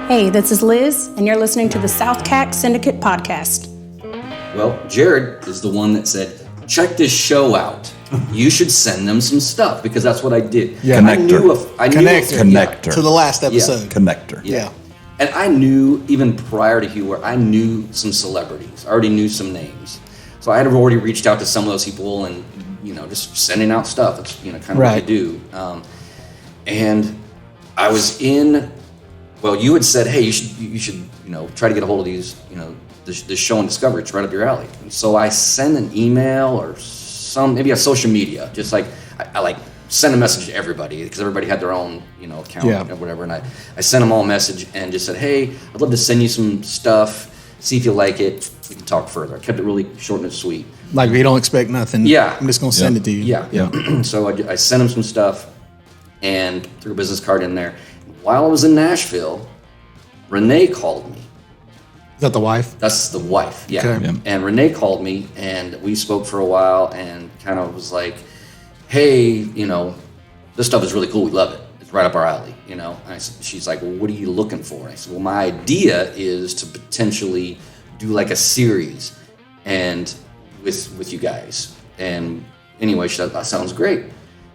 Hey, this is Liz, and you're listening to the SouthCack Syndicate Podcast. Well, Jared is the one that said, check this show out. You should send them some stuff, because that's what I did. Yeah. Connector. To the last episode. Connector. Yeah. And I knew, even prior to Hugh, I knew some celebrities. I already knew some names. So I had already reached out to some of those people and, just sending out stuff. It's, kind of what I do. And I was you had said, hey, you should, try to get a hold of these, this show on Discovery. It's right up your alley. And so I sent an email or maybe a social media, just like, I sent a message to everybody because everybody had their own, account or whatever. And I sent them all a message and just said, hey, I'd love to send you some stuff. See if you like it. We can talk further. I kept it really short and sweet. Like, we don't expect nothing. Yeah. I'm just going to send it to you. Yeah. So I sent him some stuff and threw a business card in there. While I was in Nashville, Renee called me. Is that the wife? That's the wife, yeah. Okay. Yeah. And Renee called me, and we spoke for a while and kind of was like, hey, this stuff is really cool. We love it. It's right up our alley, And she's like, well, what are you looking for? And I said, well, my idea is to potentially do like a series and with you guys. And anyway, she said, that sounds great.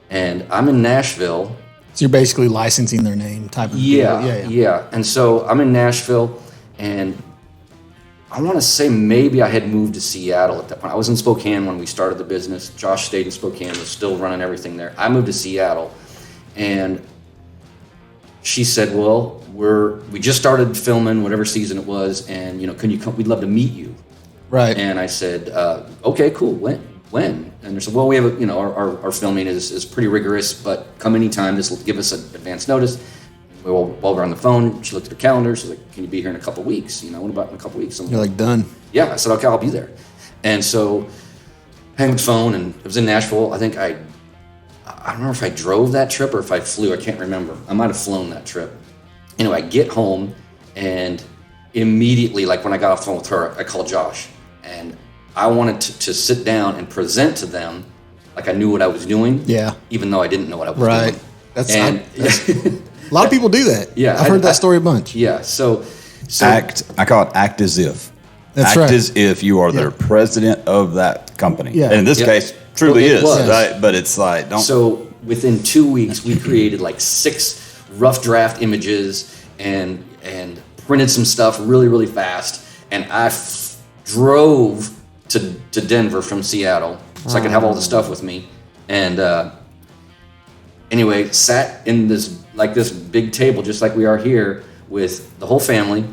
And I'm in Nashville. So you're basically licensing their name type of deal. Yeah. And so I'm in Nashville, and I want to say maybe I had moved to Seattle at that point. I was in Spokane when we started the business. Josh stayed in Spokane, was still running everything there. I moved to Seattle, and she said, well, we just started filming whatever season it was, and can you come? We'd love to meet you. Right. And I said, okay, cool. When? And they said, well, we have our filming is pretty rigorous, but come anytime. Just give us an advance notice. While we're on the phone, she looked at her calendar. She's like, can you be here in a couple of weeks? What about in a couple of weeks? You're like, done. Yeah. I said, okay, I'll be there. And so hang up the phone, and it was in Nashville. I think I don't remember if I drove that trip or if I flew. I can't remember. I might have flown that trip. Anyway, I get home, and immediately, like when I got off the phone with her, I called Josh, and I wanted to sit down and present to them like I knew what I was doing. Yeah. Even though I didn't know what I was doing. That's a lot of people do that. Yeah. I've heard that story a bunch. Yeah. So I call it act as if. That's act right. as if you are the president of that company. Yeah. And in this case, truly Well, it is. was. Right? But it's like, don't. So within 2 weeks, we created like 6 rough draft images and printed some stuff really, really fast. And I drove to Denver from Seattle so I could have all the stuff with me. And anyway, sat in this big table, just like we are here, with the whole family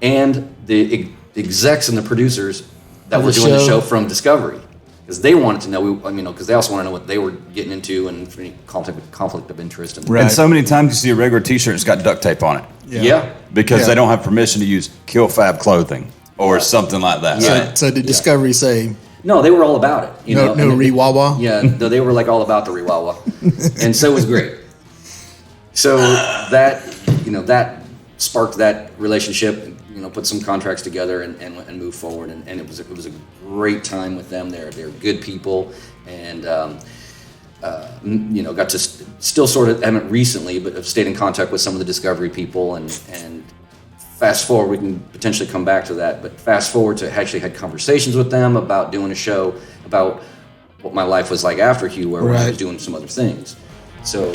and the execs and the producers that were doing the show from Discovery. Because they wanted to know, because they also want to know what they were getting into and any conflict of interest. And so many times you see a regular T-shirt that's got duct tape on it. Yeah. Because they don't have permission to use Kill Fab clothing or something like that. Yeah. Right? So did Discovery say, No, they were all about it. no re-wah-wah? Yeah, no, they were like all about the re-wah-wah. And so it was great. So that sparked that relationship, put some contracts together and move forward. And it was a great time with them. They're good people, and got to still sort of, haven't recently, but have stayed in contact with some of the Discovery people, and fast forward, we can potentially come back to that, but fast forward to actually had conversations with them about doing a show about what my life was like after Hugh, where I was doing some other things. So